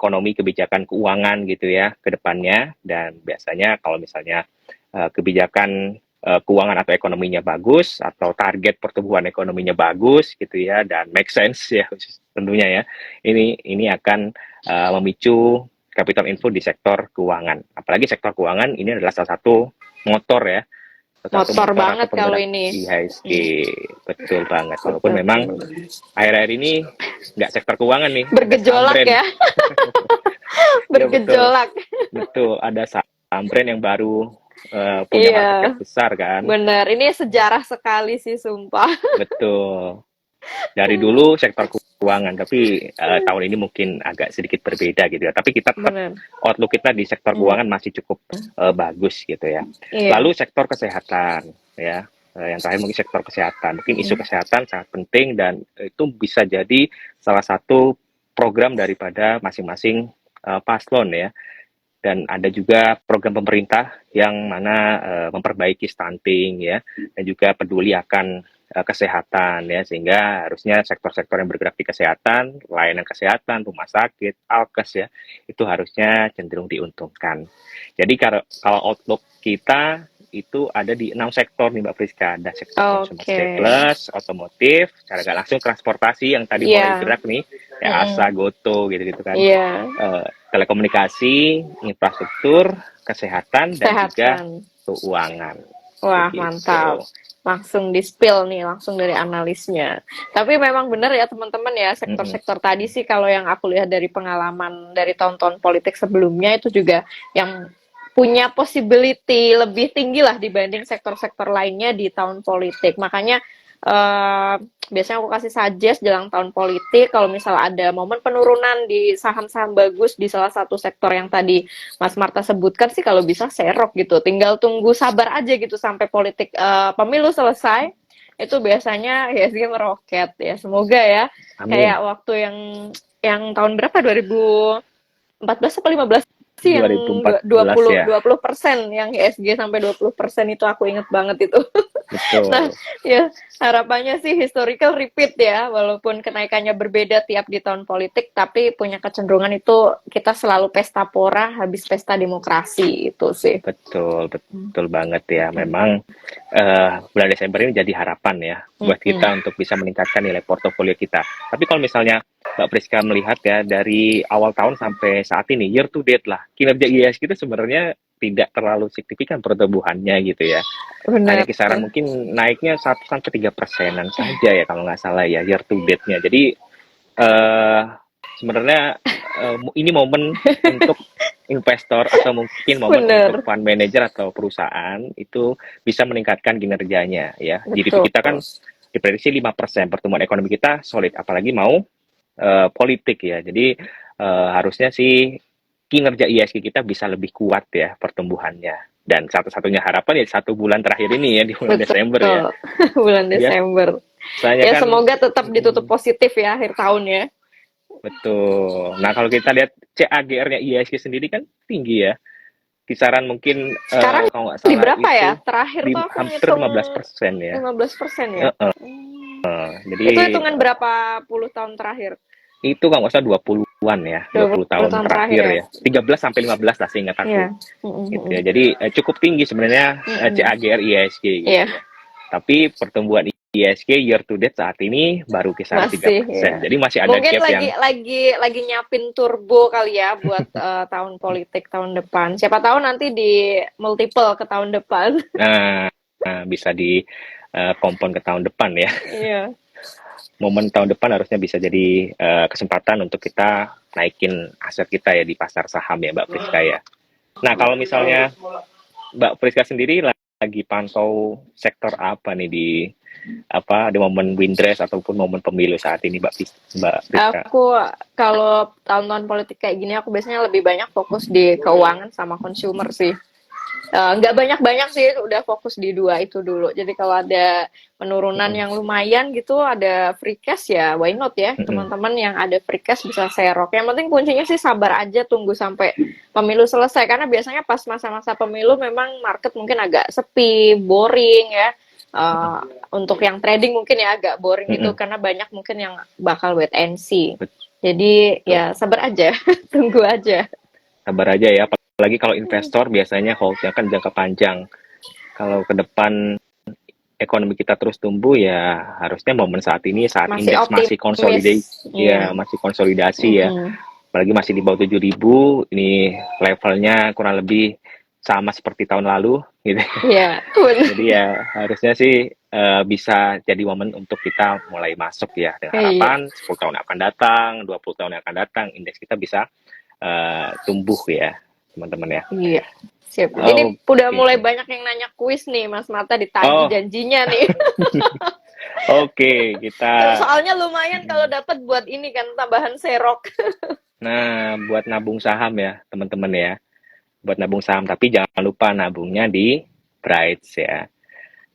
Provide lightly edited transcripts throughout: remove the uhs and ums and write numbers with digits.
ekonomi, kebijakan keuangan gitu ya ke depannya. Dan biasanya kalau misalnya kebijakan keuangan atau ekonominya bagus atau target pertumbuhan ekonominya bagus gitu ya dan make sense ya tentunya ya. Ini akan memicu capital inflow di sektor keuangan. Apalagi sektor keuangan ini adalah salah satu motor ya, salah satu Motor motor atau banget kalau penggerak ini. IHSG. Betul banget. Walaupun memang akhir-akhir ini nggak sektor keuangan nih, ada saham Bergejolak brand. ya, Iya betul, bergejolak. betul. Ada saham brand yang baru punya market cap Iya, besar kan. bener. Ini sejarah sekali sih, sumpah. Betul. Dari dulu sektor keuangan, tapi tahun ini mungkin agak sedikit berbeda gitu ya. Tapi kita tetap Bener. outlook kita di sektor Hmm. keuangan masih cukup bagus gitu ya. Iya. Lalu sektor kesehatan ya. Yang terakhir mungkin sektor kesehatan. Mungkin isu kesehatan sangat penting dan itu bisa jadi salah satu program daripada masing-masing paslon ya. Dan ada juga program pemerintah yang mana memperbaiki stunting ya dan juga peduli akan kesehatan ya, sehingga harusnya sektor-sektor yang bergerak di kesehatan, layanan kesehatan, rumah sakit, alkes ya, itu harusnya cenderung diuntungkan. Jadi kalau outlook kita itu ada di 6 sektor nih Mbak Friska. Ada sektor consumer Oke. staples, otomotif, cara nggak langsung transportasi yang tadi mulai Iya. gerak nih, ya Asa, Goto gitu-gitu kan. Iya. Telekomunikasi, infrastruktur, kesehatan, dan juga Kesehatan. keuangan. Wah, Begitu. mantap. Langsung di-spill nih, langsung dari analisnya. Tapi memang benar ya teman-teman ya, sektor-sektor tadi sih kalau yang aku lihat dari pengalaman dari tahun-tahun politik sebelumnya itu juga yang punya possibility lebih tinggi lah dibanding sektor-sektor lainnya di tahun politik. Makanya biasanya aku kasih suggest jelang tahun politik kalau misal ada momen penurunan di saham-saham bagus di salah satu sektor yang tadi Mas Marta sebutkan sih kalau bisa serok gitu. Tinggal tunggu sabar aja gitu sampai politik pemilu selesai. Itu biasanya IHSG meroket ya. Semoga ya. Amin. Kayak waktu yang tahun berapa 2014 atau 15 sih yang 2014 ya. 20% yang IHSG sampai 20% itu aku inget banget itu. Nah, Betul. ya harapannya sih historical repeat ya, walaupun kenaikannya berbeda tiap di tahun politik, tapi punya kecenderungan itu kita selalu pesta pora habis pesta demokrasi itu sih. Betul, betul banget ya. Memang bulan Desember ini jadi harapan ya buat kita untuk bisa meningkatkan nilai portofolio kita. Tapi kalau misalnya Mbak Priska melihat ya dari awal tahun sampai saat ini, year to date lah, kinerja IHSG itu sebenarnya tidak terlalu signifikan pertumbuhannya gitu ya. Hanya Benar. kisaran mungkin naiknya 1-3% saja ya kalau nggak salah ya year to date-nya. Jadi sebenarnya ini momen untuk investor atau mungkin momen untuk Benar. fund manager atau perusahaan itu bisa meningkatkan kinerjanya ya. GDP Betul. kita kan diprediksi 5%, pertumbuhan ekonomi kita solid, apalagi mau politik ya. Jadi harusnya sih kinerja IHSG kita bisa lebih kuat ya pertumbuhannya. Dan satu-satunya harapan ya 1 bulan terakhir ini ya di bulan Betul. Desember ya. Bulan Desember. Biasanya Ya kan semoga tetap ditutup positif ya akhir tahun ya. betul. Nah kalau kita lihat CAGR-nya IHSG sendiri kan tinggi ya. Kisaran mungkin Sekarang kalau nggak di salah berapa ya? itu Terakhir tuh aku hampir ngitung 15% ya. 15% ya. Jadi Itu hitungan berapa puluh tahun terakhir? itu kalau nggak salah 20-an ya, 20 20 tahun tahun terakhir terakhir ya. 13 sampai 15 lah seingat aku. ya. Gitu ya. Jadi cukup tinggi sebenarnya CAGR IHSG gitu Iya. ya. Tapi pertumbuhan IHSG year to date saat ini baru kisaran Masih 3%. ya. Jadi masih ada Mungkin gap yang lagi nyiapin turbo kali ya buat tahun politik tahun depan. Siapa tahu nanti di multiple ke tahun depan. bisa di kompon ke tahun depan ya. Iya. Momen tahun depan harusnya bisa jadi kesempatan untuk kita naikin aset kita ya di pasar saham ya Mbak Priska ya. Nah kalau misalnya Mbak Priska sendiri lagi pantau sektor apa nih di momen windress ataupun momen pemilu saat ini Mbak Priska? Aku kalau tahun-tahun politik kayak gini aku biasanya lebih banyak fokus di keuangan sama consumer sih. Nggak banyak-banyak sih, udah fokus di 2 itu dulu. Jadi kalau ada penurunan yang lumayan gitu, ada free cash ya, why not ya? Teman-teman yang ada free cash bisa serok. Yang penting kuncinya sih sabar aja, tunggu sampai pemilu selesai. Karena biasanya pas masa-masa pemilu memang market mungkin agak sepi, boring ya. Untuk yang trading mungkin ya agak boring gitu, karena banyak mungkin yang bakal wait and see. Jadi Tuh, ya sabar aja, tunggu aja. sabar aja ya. Apalagi kalau investor biasanya holdnya kan jangka panjang. Kalau ke depan ekonomi kita terus tumbuh ya harusnya momen saat ini saat Masih indeks masih optimis. konsolidasi Iya. ya masih konsolidasi ya. Mm-mm. Apalagi masih di bawah 7.000, ini levelnya kurang lebih sama seperti tahun lalu gitu. Iya, benar. Jadi ya harusnya sih bisa jadi momen untuk kita mulai masuk ya dengan Iya. harapan 10 tahun yang akan datang, 20 tahun yang akan datang indeks kita bisa tumbuh ya, teman-teman ya. Iya. Sip. Ini udah Oke. mulai banyak yang nanya kuis nih, Mas Mata ditagih Oh, janjinya nih. oke, kita Soalnya lumayan kalau dapat buat ini kan tambahan serok. nah buat nabung saham ya, teman-teman ya. Buat nabung saham, tapi jangan lupa nabungnya di Brights ya.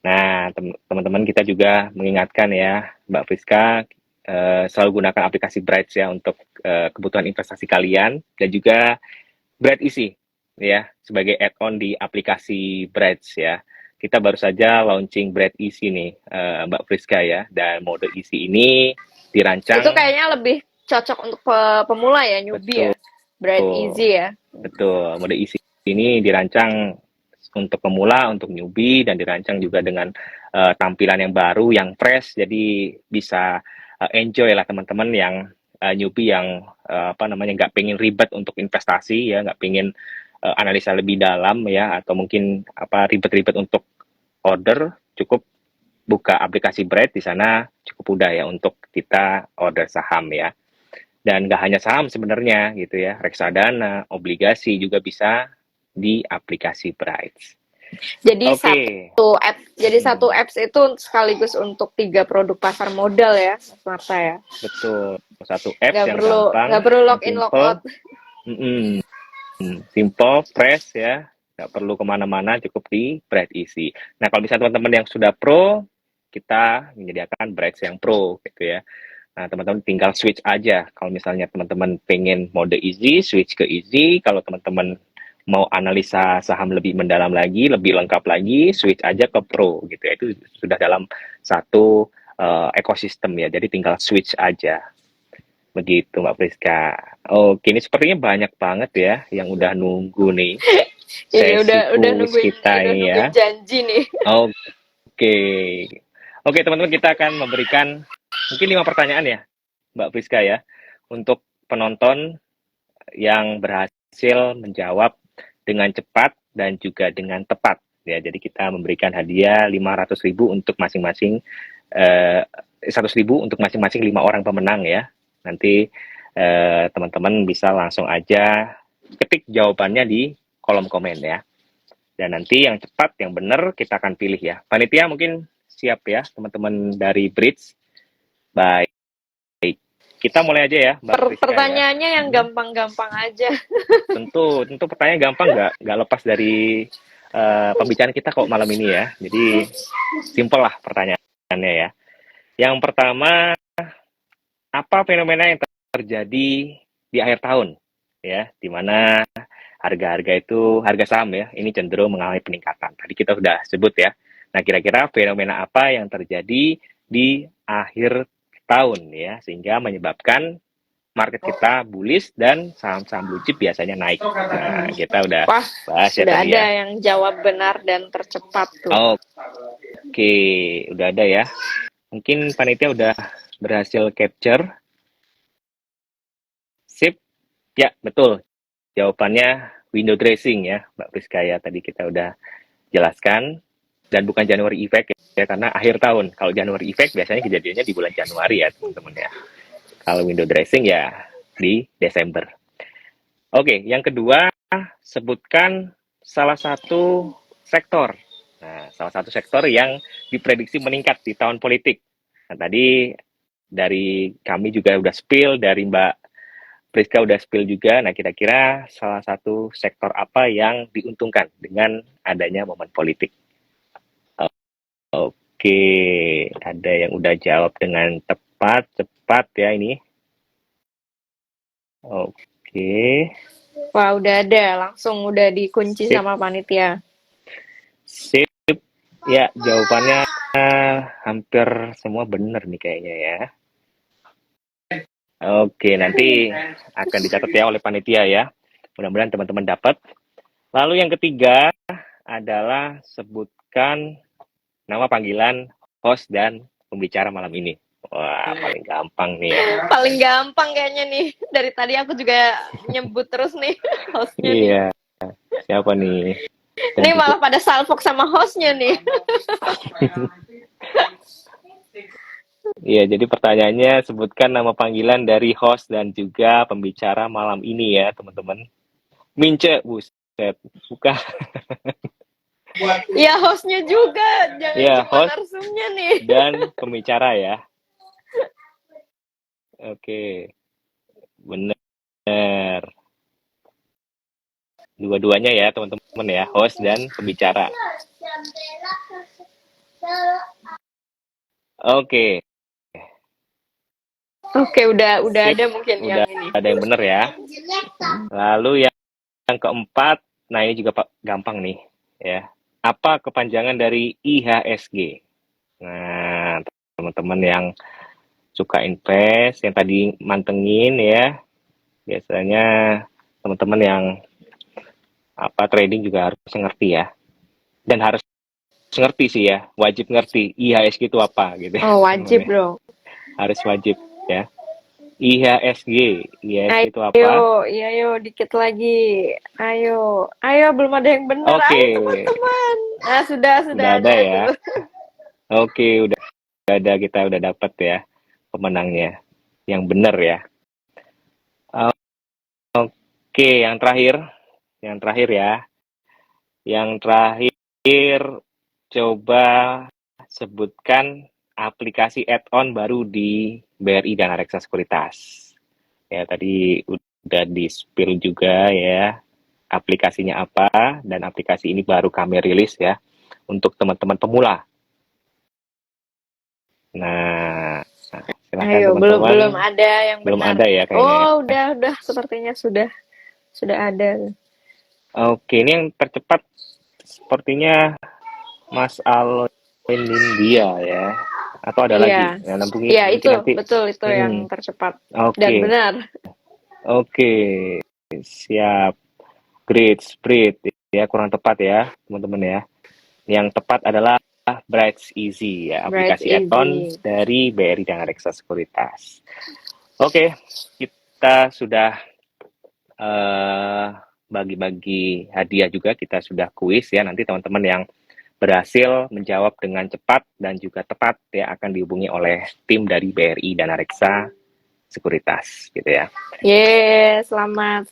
Nah, teman-teman kita juga mengingatkan ya, Mbak Friska, selalu gunakan aplikasi Brights ya untuk kebutuhan investasi kalian dan juga Bright Easy ya sebagai add-on di aplikasi Brights ya. Kita baru saja launching Bright Easy nih, Mbak Friska ya, dan mode Easy ini Itu dirancang kayaknya lebih cocok untuk pemula ya, newbie betul ya. Bright easy ya. betul mode Easy ini dirancang untuk pemula, untuk newbie, dan dirancang juga dengan tampilan yang baru, yang fresh, jadi bisa enjoy lah teman-teman yang newbie yang apa namanya nggak pengen ribet untuk investasi ya, nggak pengen analisa lebih dalam ya, atau mungkin apa ribet-ribet untuk order, cukup buka aplikasi Bright di sana cukup mudah ya untuk kita order saham ya. Dan nggak hanya saham sebenarnya gitu ya, reksadana, obligasi juga bisa di aplikasi Bright. Jadi Oke. satu apps itu sekaligus untuk 3 produk pasar modal ya, Mas Marta ya. Betul. Satu apps Nggak yang perlu nggak gampang, perlu yang login logout. simple, mm-mm, simple, fresh ya, nggak perlu kemana-mana, cukup di Bright Easy. Nah, kalau misalnya teman-teman yang sudah pro, kita menyediakan Bright yang pro gitu ya. Nah, teman-teman tinggal switch aja. Kalau misalnya teman-teman pengen mode easy, switch ke easy. Kalau teman-teman mau analisa saham lebih mendalam lagi, lebih lengkap lagi, switch aja ke pro gitu ya. Itu sudah dalam satu ekosistem ya. Jadi tinggal switch aja. Begitu Mbak Priska. Oke, ini sepertinya banyak banget ya yang udah nunggu nih Ini sesi kuis kita udah ini nungguin ya. janji nih. Oke. Oke, teman-teman kita akan memberikan mungkin 5 pertanyaan ya, Mbak Priska ya, untuk penonton yang berhasil menjawab dengan cepat dan juga dengan tepat. Ya, jadi kita memberikan hadiah 500.000 untuk masing-masing 100.000 untuk masing-masing 5 orang pemenang ya. Nanti teman-teman bisa langsung aja ketik jawabannya di kolom komen ya. Dan nanti yang cepat, yang benar kita akan pilih ya. Panitia mungkin siap ya, teman-teman dari Bridge. Baik, kita mulai aja ya, Mbak Priska ya. Pertanyaannya yang gampang-gampang aja. Tentu pertanyaan gampang nggak lepas dari pembicaraan kita kok malam ini ya. Jadi simple lah pertanyaannya ya. Yang pertama, apa fenomena yang terjadi di akhir tahun ya, di mana harga-harga itu harga saham ya ini cenderung mengalami peningkatan. Tadi kita sudah sebut ya. Nah, kira-kira fenomena apa yang terjadi di akhir tahun ya sehingga menyebabkan market kita bullish dan saham-saham blue chip biasanya naik. Nah, kita udah Wah, bahas ya sudah tadi ada ya. yang jawab benar dan tercepat tuh. Oke, udah ada ya. Mungkin panitia udah berhasil capture. Sip. Ya, betul. Jawabannya window dressing ya, Mbak Priska ya. Tadi kita udah jelaskan. Dan bukan January effect ya, karena akhir tahun. Kalau January effect biasanya kejadiannya di bulan Januari ya, teman-teman ya. Kalau window dressing ya di Desember. Oke, yang kedua, sebutkan salah satu sektor. Nah, salah satu sektor yang diprediksi meningkat di tahun politik. Nah, tadi dari kami juga udah spill, dari Mbak Priska udah spill juga. Nah, kira-kira salah satu sektor apa yang diuntungkan dengan adanya momen politik? Oke, ada yang udah jawab dengan tepat, cepat ya ini. Oke, Wah, udah ada. Langsung udah dikunci sip, sama panitia. sip. Ya, jawabannya hampir semua benar nih kayaknya ya. Oke, nanti akan dicatat ya oleh panitia ya. Mudah-mudahan teman-teman dapat. Lalu yang ketiga adalah sebutkan nama panggilan host dan pembicara malam ini. Wah, paling gampang nih ya. Paling gampang kayaknya nih. Dari tadi aku juga nyebut terus nih hostnya nih. Iya, siapa nih? Dan Nih juga malah pada salfok sama hostnya nih. iya, jadi pertanyaannya sebutkan nama panggilan dari host dan juga pembicara malam ini ya, teman-teman. Mince, buset. Bukan. Ya hostnya juga, jangan Ya, cuma host narsumnya nih. dan pembicara ya. Oke, benar. Dua-duanya ya, teman-teman ya, host dan pembicara. Oke, Oke, udah sip. ada mungkin yang Udah ini. ada yang benar ya. Lalu yang keempat, nah ini juga gampang nih ya. Apa kepanjangan dari IHSG? Nah, teman-teman yang suka invest, yang tadi mantengin ya, biasanya teman-teman yang trading juga harus ngerti ya. Dan harus ngerti sih ya, wajib ngerti IHSG itu apa gitu. Oh, wajib dong. Harus wajib ya. IHSG itu apa? Ayo, iya yo, dikit lagi. Ayo, belum ada yang benar. Oke. Ayo teman-teman. Nah, sudah ada ya. tuh. Oke, udah ada, kita udah dapat ya pemenangnya. Yang benar ya. Oke, yang terakhir ya. Yang terakhir, coba sebutkan aplikasi add-on baru di BRI dan Reksa Sekuritas. Ya, tadi udah di-spill juga ya, aplikasinya apa, dan aplikasi ini baru kami rilis ya, untuk teman-teman pemula. Nah, silakan Ayo, teman-teman. belum ada yang Belum benar. ada ya kayaknya. Oh, udah, sepertinya sudah ada. Oke, ini yang tercepat sepertinya Mas Aloin India ya. Atau ada lagi? Iya. Nampungin Iya, itu nanti. betul itu yang tercepat. Oke. Dan benar. Oke. Siap. Great Spirit ya, kurang tepat ya, teman-teman ya. Yang tepat adalah Bright Easy ya, aplikasi add-on dari BRI dan Reksa Sekuritas. Oke, kita sudah bagi-bagi hadiah juga, kita sudah kuis ya. Nanti teman-teman yang berhasil menjawab dengan cepat dan juga tepat ya akan dihubungi oleh tim dari BRI dan Reksa Sekuritas gitu ya. Selamat.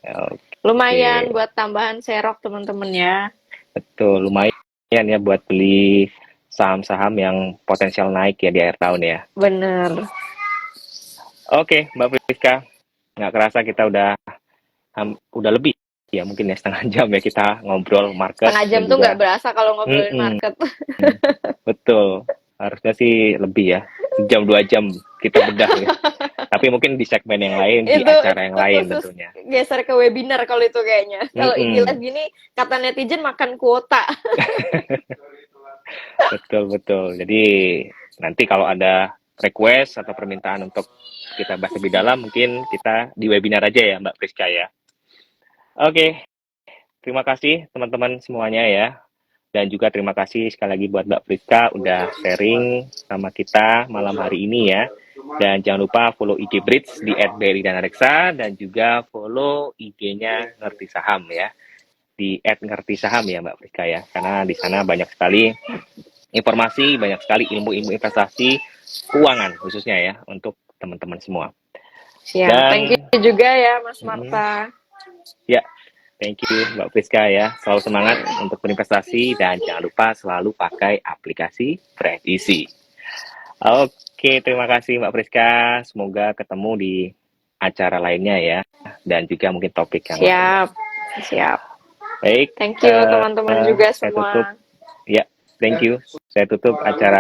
Okay. Lumayan buat tambahan serok teman-teman ya. Betul, lumayan ya buat beli saham-saham yang potensial naik ya di akhir tahun ya. Bener. Oke, Mbak Priska, nggak kerasa kita udah lebih ya, mungkin ya setengah jam ya kita ngobrol market. Setengah jam tuh nggak berasa kalau ngobrolin market. Betul, harusnya sih lebih ya, 1-2 jam kita bedah ya. Tapi mungkin di segmen yang lain, di acara yang lain tentunya. Geser ke webinar kalau itu kayaknya. Kalau IG Live gini, kata netizen makan kuota. Betul. Jadi nanti kalau ada request atau permintaan untuk kita bahas lebih dalam, mungkin kita di webinar aja ya Mbak Priska ya. Oke, terima kasih teman-teman semuanya ya. Dan juga terima kasih sekali lagi buat Mbak Priska udah sharing sama kita malam hari ini ya. Dan jangan lupa follow IG Bridge di @BRI dan Reksa, dan juga follow IG-nya Ngerti Saham ya. Di @ngerti saham ya Mbak Priska ya. Karena di sana banyak sekali informasi, banyak sekali ilmu-ilmu investasi keuangan khususnya ya untuk teman-teman semua. Siap, thank you juga ya Mas Marta. Ya, thank you Mbak Priska ya. Selalu semangat untuk berinvestasi dan jangan lupa selalu pakai aplikasi Bright Easy. Oke, terima kasih Mbak Priska. Semoga ketemu di acara lainnya ya. Dan juga mungkin topik yang lain. Siap. Baik. Thank you teman-teman juga semua. Ya, thank you. Saya tutup acara